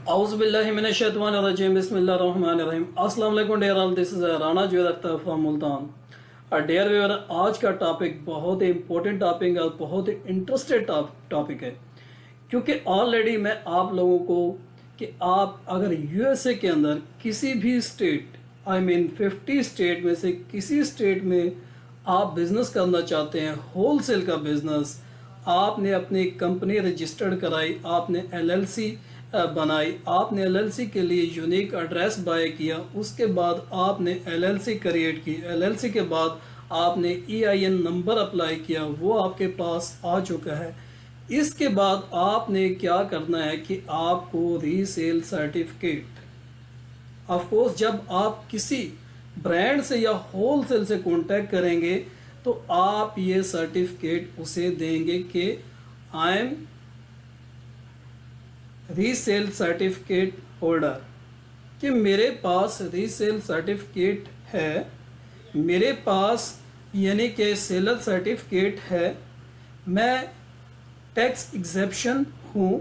Auzubillahiminashaitanirrajim. Bismillahirrahmanirrahim. Assalamu alaikum dear all. This is Rana Javed Akhtar from Multan. Dear viewer, आज का topic बहुत ही important topic और बहुत ही interested topic है, क्योंकि ऑलरेडी मैं आप लोगों को कि आप अगर यूएसए के अंदर किसी भी स्टेट आई मीन 50 स्टेट में से किसी स्टेट में आप बिजनेस करना चाहते हैं, होलसेल का बिजनेस, आपने अपनी कंपनी रजिस्टर्ड कराई, आपने एलएलसी बनाई, आपने एलएलसी के लिए यूनिक एड्रेस बाय किया, उसके बाद आपने एलएलसी क्रिएट की, एलएलसी के बाद आपने ईआईएन नंबर अप्लाई किया, वो आपके पास आ चुका है। इसके बाद आपने क्या करना है कि आपको रीसेल सर्टिफिकेट, ऑफ कोर्स जब आप किसी ब्रांड से या होलसेल से कांटेक्ट करेंगे तो आप ये सर्टिफिकेट उसे देंगे कि I am resale certificate holder, कि मेरे पास रीसेल सर्टिफिकेट है, मेरे पास यानी कि सेलर सर्टिफिकेट है, मैं टैक्स एग्जेप्शन हूँ।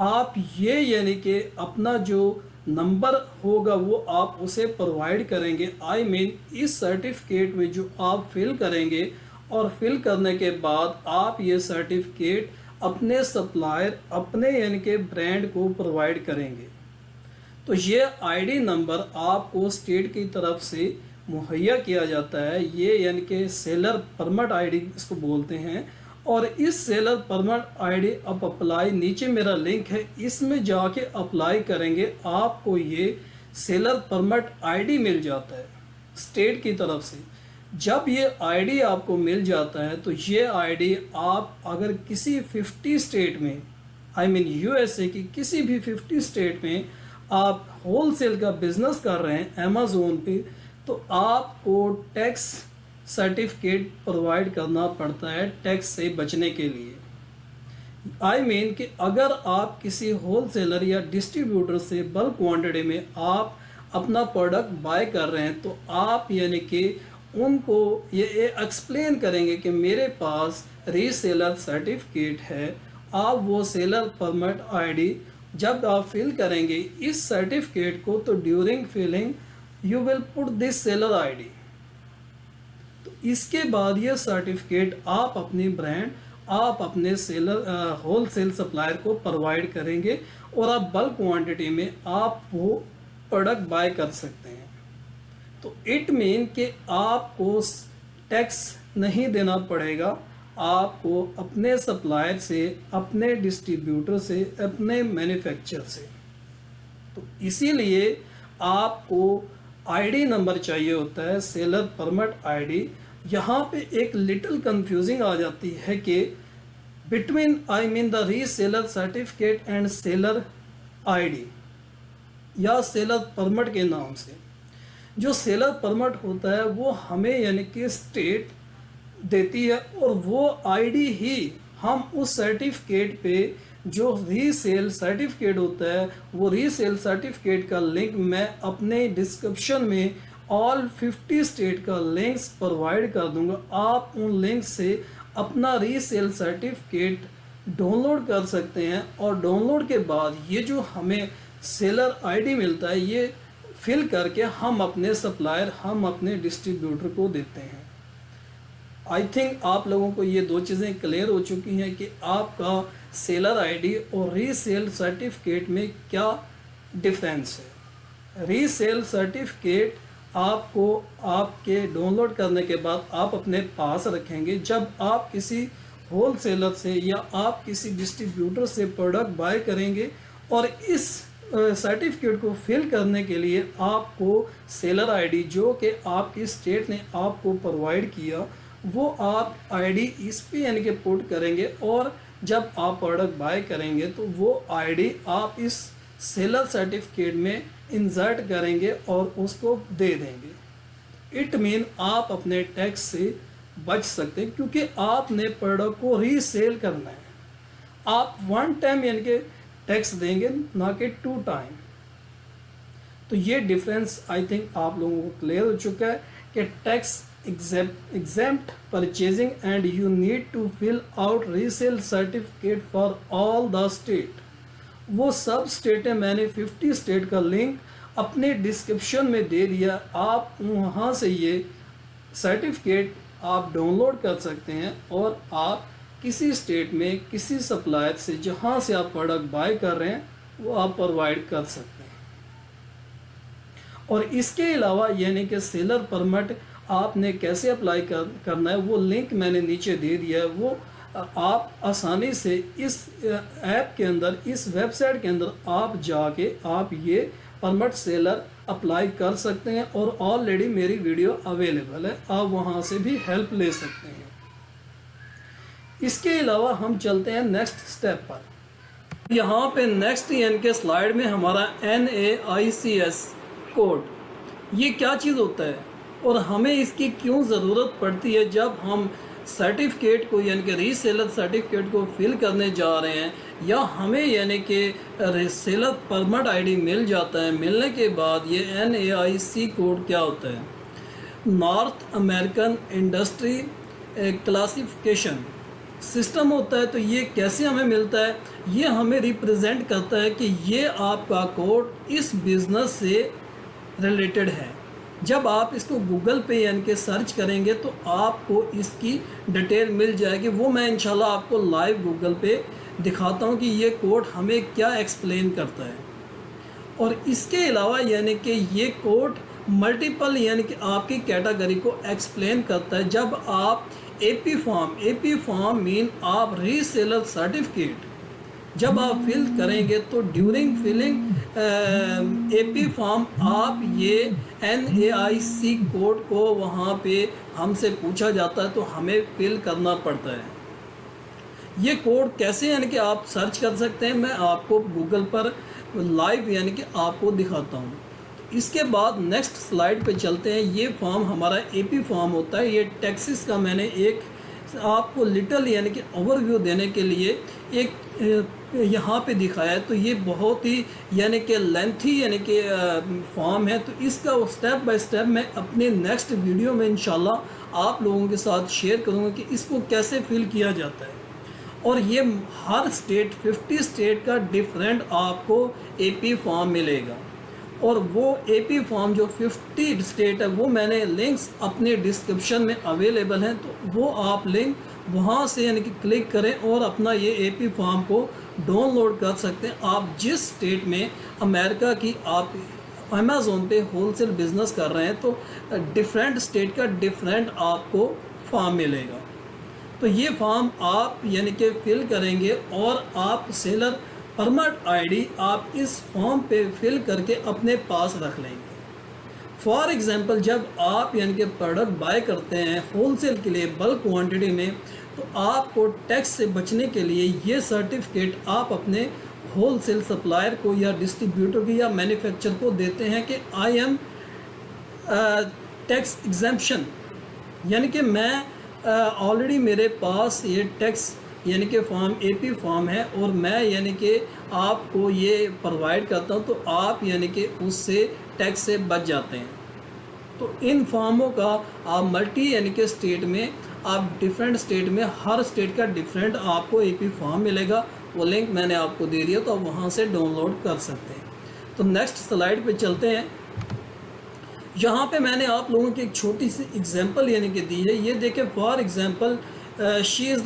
आप ये यानी कि अपना जो नंबर होगा वो आप उसे प्रोवाइड करेंगे। आई मीन इस सर्टिफिकेट में जो आप फिल करेंगे और फिल करने के बाद आप ये सर्टिफिकेट अपने सप्लायर, अपने यानी कि ब्रांड को प्रोवाइड करेंगे। तो ये आईडी नंबर आपको स्टेट की तरफ से मुहैया किया जाता है, ये यानी कि सेलर परमिट आईडी इसको बोलते हैं। और इस सेलर परमिट आईडी अब अप्लाई, नीचे मेरा लिंक है, इसमें जाके अप्लाई करेंगे, आपको ये सेलर परमिट आईडी मिल जाता है स्टेट की तरफ से। जब ये आईडी आपको मिल जाता है तो ये आईडी आप अगर किसी 50 स्टेट में आई मीन यूएसए की किसी भी 50 स्टेट में आप होलसेल का बिजनेस कर रहे हैं अमेज़ोन पे, तो आपको टैक्स सर्टिफिकेट प्रोवाइड करना पड़ता है टैक्स से बचने के लिए। आई मीन कि अगर आप किसी होलसेलर या डिस्ट्रीब्यूटर से बल्क क्वांटिटी में आप अपना प्रोडक्ट बाय कर रहे हैं तो आप यानी कि उनको ये एक्सप्लेन करेंगे कि मेरे पास रीसेलर सर्टिफिकेट है। आप वो सेलर परमिट आईडी जब आप फिल करेंगे इस सर्टिफिकेट को, तो during filling you will put this seller ID. तो इसके बाद ये सर्टिफिकेट आप अपनी ब्रांड, आप अपने सेलर होलसेल सप्लायर को प्रोवाइड करेंगे और आप बल्क क्वांटिटी में आप वो प्रोडक्ट बाय कर सकते हैं। तो इट मीन कि आपको टैक्स नहीं देना पड़ेगा, आपको अपने सप्लायर से, अपने डिस्ट्रीब्यूटर से, अपने मैन्युफैक्चरर से। तो इसीलिए आपको आईडी नंबर चाहिए होता है, सेलर परमिट आईडी। यहाँ पे एक लिटिल कंफ्यूजिंग आ जाती है कि between I mean the reseller certificate and seller ID या सेलर परमिट के नाम से। जो सेलर परमिट होता है वो हमें यानी कि स्टेट देती है और वो आईडी ही हम उस सर्टिफिकेट पे जो रीसेल सर्टिफिकेट होता है, वो रीसेल सर्टिफिकेट का लिंक मैं अपने डिस्क्रिप्शन में ऑल 50 स्टेट का लिंक्स प्रोवाइड कर दूंगा। आप उन लिंक से अपना रीसेल सर्टिफिकेट डाउनलोड कर सकते हैं और डाउनलोड के बाद ये जो हमें सेलर आईडी मिलता है ये फिल करके हम अपने सप्लायर, हम अपने डिस्ट्रीब्यूटर को देते हैं। आई थिंक आप लोगों को ये दो चीज़ें क्लियर हो चुकी हैं कि आपका सेलर आईडी और रीसेल सर्टिफिकेट में क्या डिफरेंस है। रीसेल सर्टिफिकेट आपको आपके डाउनलोड करने के बाद आप अपने पास रखेंगे। जब आप किसी होलसेलर से या आप किसी डिस्ट्रीब्यूटर से प्रोडक्ट बाय करेंगे और इस सर्टिफिकेट को फिल करने के लिए आपको सेलर आईडी जो कि आपकी स्टेट ने आपको प्रोवाइड किया, वो आप आईडी इस पे यानी कि पुट करेंगे और जब आप प्रोडक्ट बाय करेंगे तो वो आईडी आप इस सेलर सर्टिफिकेट में इंसर्ट करेंगे और उसको दे देंगे। इट मीन आप अपने टैक्स से बच सकते हैं, क्योंकि आपने प्रोडक्ट को रीसेल करना है। आप वन टाइम यानी कि टैक्स देंगे, ना कि 2 टाइम। तो ये डिफरेंस आई थिंक आप लोगों को क्लियर हो चुका है कि tax exempt purchasing and you need to fill out resale certificate for all the state। वो सब स्टेटें मैंने 50 स्टेट का लिंक अपने डिस्क्रिप्शन में दे दिया। आप वहाँ से ये सर्टिफिकेट आप डाउनलोड कर सकते हैं और आप किसी स्टेट में किसी सप्लायर से जहाँ से आप प्रोडक्ट बाय कर रहे हैं वो आप प्रोवाइड कर सकते हैं। और इसके अलावा यानी कि सेलर परमिट आपने कैसे अप्लाई करना है वो लिंक मैंने नीचे दे दिया है। वो आप आसानी से इस ऐप के अंदर, इस वेबसाइट के अंदर आप जाके आप ये परमिट सेलर अप्लाई कर सकते हैं और ऑलरेडी मेरी वीडियो अवेलेबल है, आप वहाँ से भी हेल्प ले सकते हैं। इसके अलावा हम चलते हैं नेक्स्ट स्टेप पर। यहाँ पे नेक्स्ट यानी के स्लाइड में हमारा NAICS कोड, ये क्या चीज़ होता है और हमें इसकी क्यों ज़रूरत पड़ती है जब हम सर्टिफिकेट को यानी कि रीसेलर सर्टिफिकेट को फिल करने जा रहे हैं, या हमें यानी कि रीसेलर परमिट आईडी मिल जाता है। मिलने के बाद ये NAIC कोड क्या होता है, north American industry classification system होता है। तो ये कैसे हमें मिलता है, ये हमें रिप्रेजेंट करता है कि ये आपका कोड इस बिज़नेस से रिलेटेड है। जब आप इसको गूगल पे यानी कि सर्च करेंगे तो आपको इसकी डिटेल मिल जाएगी। वो मैं इंशाल्लाह आपको लाइव गूगल पे दिखाता हूँ कि ये कोड हमें क्या एक्सप्लेन करता है। और इसके अलावा यानी कि ये कोड मल्टीपल यानी कि आपकी कैटेगरी को एक्सप्लेन करता है। जब आप AP फॉर्म मीन आप रीसेलर सर्टिफिकेट जब आप फिल करेंगे तो ड्यूरिंग फिलिंग AP फॉर्म आप ये NAIC कोड को वहाँ पे हमसे पूछा जाता है तो हमें फिल करना पड़ता है। ये कोड कैसे यानी कि आप सर्च कर सकते हैं, मैं आपको गूगल पर लाइव यानी कि आपको दिखाता हूँ। इसके बाद नेक्स्ट स्लाइड पे चलते हैं। ये फॉर्म हमारा AP फॉर्म होता है। ये टैक्सेस का मैंने एक आपको लिटल यानी कि ओवरव्यू देने के लिए एक यहाँ पे दिखाया है। तो ये बहुत ही यानी कि लेंथी यानी कि फॉर्म है। तो इसका स्टेप बाय स्टेप मैं अपने नेक्स्ट वीडियो में इंशाल्लाह आप लोगों के साथ शेयर करूँगा कि इसको कैसे फिल किया जाता है। और ये हर स्टेट 50 स्टेट का डिफरेंट आपको AP फॉर्म मिलेगा। और वो AP फॉर्म जो 50 स्टेट है वो मैंने लिंक्स अपने डिस्क्रिप्शन में अवेलेबल हैं। तो वो आप लिंक वहाँ से यानी कि क्लिक करें और अपना ये AP फॉर्म को डाउनलोड कर सकते हैं। आप जिस स्टेट में अमेरिका की आप अमेज़ोन पे होलसेल बिज़नेस कर रहे हैं तो डिफरेंट स्टेट का डिफरेंट आपको फॉर्म मिलेगा। तो ये फॉर्म आप यानी कि फिल करेंगे और आप सेलर परमिट आईडी आप इस फॉर्म पे फिल करके अपने पास रख लेंगे। फॉर एग्ज़ाम्पल जब आप यानी कि प्रोडक्ट बाय करते हैं होलसेल के लिए बल्क क्वांटिटी में, तो आपको टैक्स से बचने के लिए ये सर्टिफिकेट आप अपने होलसेल सप्लायर को या डिस्ट्रीब्यूटर को या मैन्युफैक्चर को देते हैं कि आई एम टैक्स एग्जेम्पशन, यानी कि मैं ऑलरेडी मेरे पास ये टैक्स यानी कि फॉर्म AP फॉर्म है और मैं यानी कि आपको ये प्रोवाइड करता हूँ, तो आप यानी कि उससे टैक्स से बच जाते हैं। तो इन फॉर्मों का आप मल्टी यानी कि स्टेट में आप डिफरेंट स्टेट में हर स्टेट का डिफरेंट आपको AP फॉर्म मिलेगा। वो लिंक मैंने आपको दे दिया तो आप वहाँ से डाउनलोड कर सकते हैं। तो नेक्स्ट स्लाइड पे चलते हैं। यहाँ पे मैंने आप लोगों की एक छोटी सी एग्जांपल यानी कि दी है। ये देखें, for example she is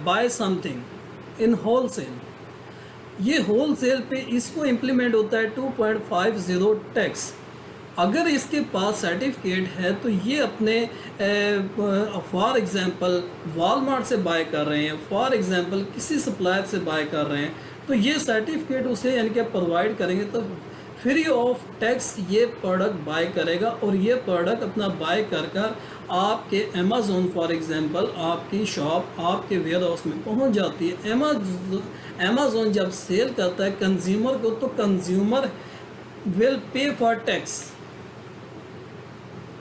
by something in wholesale. ये होलसेल पे इसको इम्प्लीमेंट होता है 2.50 टैक्स। अगर इसके पास सर्टिफिकेट है तो ये अपने फॉर एग्जांपल वॉलमार्ट से बाय कर रहे हैं, फॉर एग्जांपल किसी सप्लायर से बाय कर रहे हैं, तो ये सर्टिफिकेट उसे यानी कि प्रोवाइड करेंगे तो फ्री ऑफ टैक्स ये प्रोडक्ट बाय करेगा। और ये प्रोडक्ट अपना बाय कर कर आपके अमेज़ोन फॉर एग्जांपल आपकी शॉप आपके वेयर हाउस में पहुंच जाती है। अमेज़ोन जब सेल करता है कंज्यूमर को, तो consumer will pay for tax.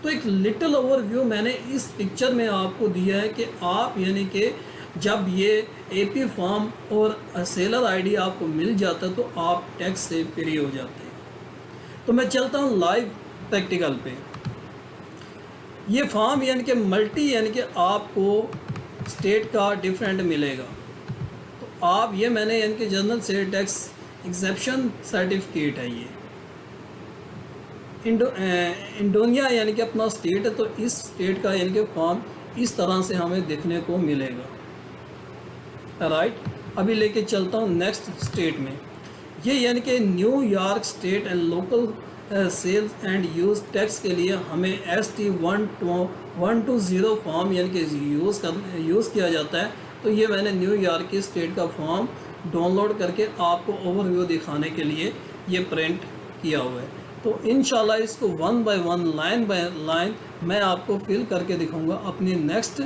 तो एक लिटिल ओवरव्यू मैंने इस पिक्चर में आपको दिया है कि आप यानी कि जब ये AP फॉर्म और सेलर आईडी आपको मिल जाता है तो आप टैक्स से फ्री हो जाते हैं। तो मैं चलता हूँ लाइव प्रैक्टिकल पे। ये फॉर्म यानी कि मल्टी यानी कि आपको स्टेट का डिफरेंट मिलेगा। तो आप ये मैंने यानी कि general sale tax exception certificate है ये। इंडोनिया यानी कि अपना स्टेट है, तो इस स्टेट का यानी कि फॉर्म इस तरह से हमें देखने को मिलेगा। राइट, अभी लेके चलता हूँ नेक्स्ट स्टेट में। ये यानी कि New York state and local sales and use tax के लिए हमें ST120 फॉर्म यानी कि यूज़ किया जाता है। तो ये मैंने न्यूयॉर्क की स्टेट का फॉर्म डाउनलोड करके आपको ओवरव्यू दिखाने के लिए ये प्रिंट किया हुआ है। तो इंशाल्लाह इसको 1 बाय 1 लाइन बाय लाइन मैं आपको फिल करके दिखाऊंगा अपनी नेक्स्ट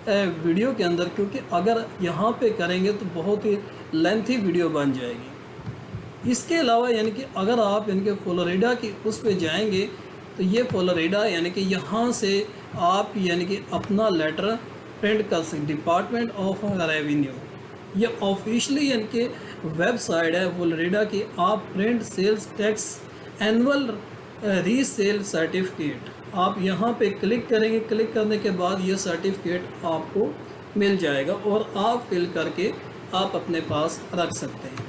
वीडियो के अंदर, क्योंकि अगर यहाँ पे करेंगे तो बहुत ही लेंथी वीडियो बन जाएगी। इसके अलावा यानी कि अगर आप यानी कि फ्लोरिडा की उस पे जाएंगे तो ये फ्लोरिडा यानी कि यहाँ से आप यानी कि अपना लेटर प्रिंट कर सकते, डिपार्टमेंट ऑफ रेवेन्यू, ये ऑफिशियली यानी कि वेबसाइट है फ्लोरिडा की। आप print sales tax annual resale certificate, आप यहाँ पे क्लिक करेंगे। क्लिक करने के बाद ये सर्टिफिकेट आपको मिल जाएगा और आप फिल करके आप अपने पास रख सकते हैं।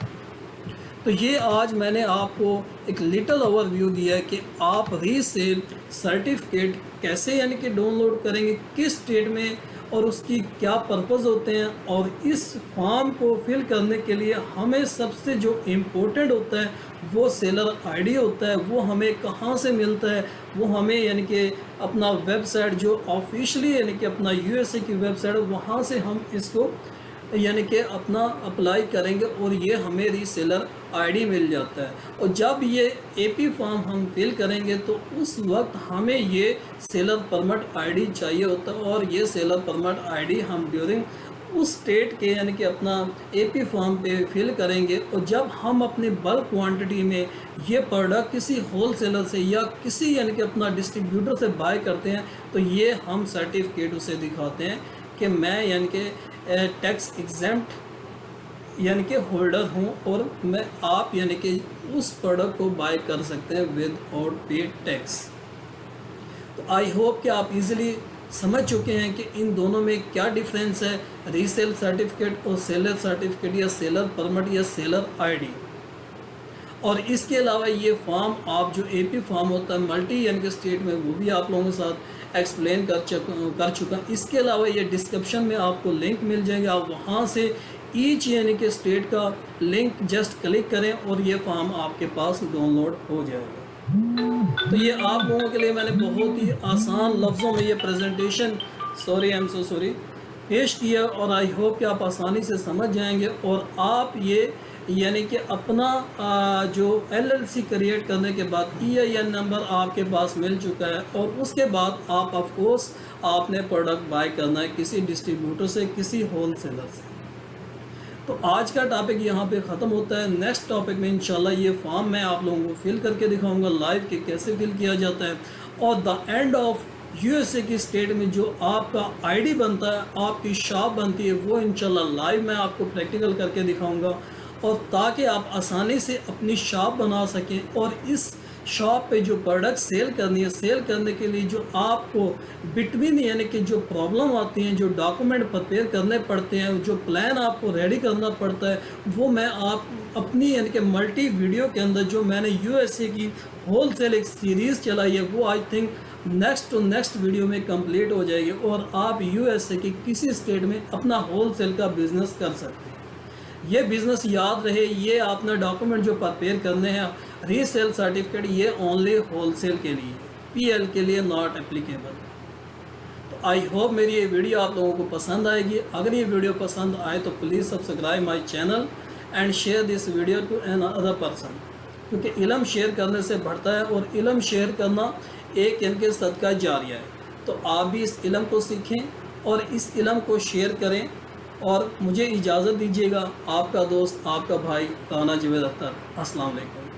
तो ये आज मैंने आपको एक लिटिल ओवरव्यू दिया है कि आप रीसेल सर्टिफिकेट कैसे यानी कि डाउनलोड करेंगे, किस स्टेट में, और उसकी क्या पर्पज़ होते हैं। और इस फॉर्म को फिल करने के लिए हमें सबसे जो इम्पोर्टेंट होता है वो सेलर आईडी होता है। वो हमें कहाँ से मिलता है, वो हमें यानी कि अपना वेबसाइट जो ऑफिशियली यानी कि अपना यूएसए की वेबसाइट है वहाँ से हम इसको यानी कि अपना अप्लाई करेंगे और ये हमें रीसेलर आईडी मिल जाता है। और जब ये एपी फॉर्म हम फिल करेंगे तो उस वक्त हमें ये सेलर परमिट आईडी चाहिए होता है, और ये सेलर परमिट आईडी हम ड्यूरिंग उस स्टेट के यानी कि अपना एपी फॉर्म पे फिल करेंगे। और जब हम अपनी बल्क क्वांटिटी में ये प्रोडक्ट किसी होलसेलर से या किसी यानी कि अपना डिस्ट्रीब्यूटर से बाय करते हैं तो ये हम सर्टिफिकेट उसे दिखाते हैं कि मैं यानी कि टैक्स एग्जेम्प्ट यानी कि होल्डर हूँ और मैं आप यानी कि उस प्रोडक्ट को बाय कर सकते हैं विदाउट पे टैक्स। तो आई होप कि आप इजीली समझ चुके हैं कि इन दोनों में क्या डिफरेंस है, रीसेल सर्टिफिकेट और सेलर सर्टिफिकेट या सेलर परमिट या सेलर आईडी। और इसके अलावा ये फॉर्म आप जो एपी फॉर्म होता है मल्टी यानी कि स्टेट में, वो भी आप लोगों के साथ एक्सप्लेन कर चुका। इसके अलावा ये डिस्क्रिप्शन में आपको लिंक मिल जाएगा, आप वहाँ से ईच यानी कि स्टेट का लिंक जस्ट क्लिक करें और ये फॉर्म आपके पास डाउनलोड हो जाएगा। तो ये आप लोगों के लिए मैंने बहुत ही आसान लफ्ज़ों में ये presentation I am so sorry पेश किया, और आई होप कि आप आसानी से समझ जाएंगे और आप ये यानी कि अपना जो LLC क्रिएट करने के बाद EIN नंबर आपके पास मिल चुका है, और उसके बाद आप ऑफ कोर्स आपने प्रोडक्ट बाय करना है किसी डिस्ट्रीब्यूटर से, किसी होलसेलर से। तो आज का टॉपिक यहाँ पे ख़त्म होता है। नेक्स्ट टॉपिक में इंशाल्लाह ये फॉर्म मैं आप लोगों को फिल करके दिखाऊंगा लाइव कि कैसे फिल किया जाता है, और द एंड ऑफ USA की स्टेट में जो आपका आईडी बनता है, आपकी शॉप बनती है, वो इंशाल्लाह लाइव मैं आपको प्रैक्टिकल करके दिखाऊंगा, और ताकि आप आसानी से अपनी शॉप बना सकें। और इस शॉप पे जो प्रोडक्ट सेल करनी है, सेल करने के लिए जो आपको बिटवीन यानी कि जो प्रॉब्लम आती हैं, जो डॉक्यूमेंट प्रिपेयर करने पड़ते हैं, जो प्लान आपको रेडी करना पड़ता है, वो मैं आप अपनी यानी कि मल्टी वीडियो के अंदर जो मैंने USA की होलसेल एक सीरीज़ चलाई है, वो I think next to next video में कंप्लीट हो जाएगी, और आप USA की किसी स्टेट में अपना होलसेल का बिज़नेस कर सकते हैं। ये बिज़नेस याद रहे, ये आपने डॉक्यूमेंट जो प्रिपेयर करने हैं, रीसेल सर्टिफिकेट, ये ओनली होलसेल के लिए, PL के लिए नॉट एप्लीकेबल। तो आई होप मेरी ये वीडियो आप लोगों को पसंद आएगी। अगर ये वीडियो पसंद आए तो please subscribe my channel and share this video to another person, क्योंकि इल्म शेयर करने से बढ़ता है, और इल्म शेयर करना एक इनके सदका जारिया है। तो आप भी इस इल्म को सीखें और इस इल्म को शेयर करें, और मुझे इजाज़त दीजिएगा। आपका दोस्त, आपका भाई राना जावेद अख्तर। अस्सलाम वालेकुम।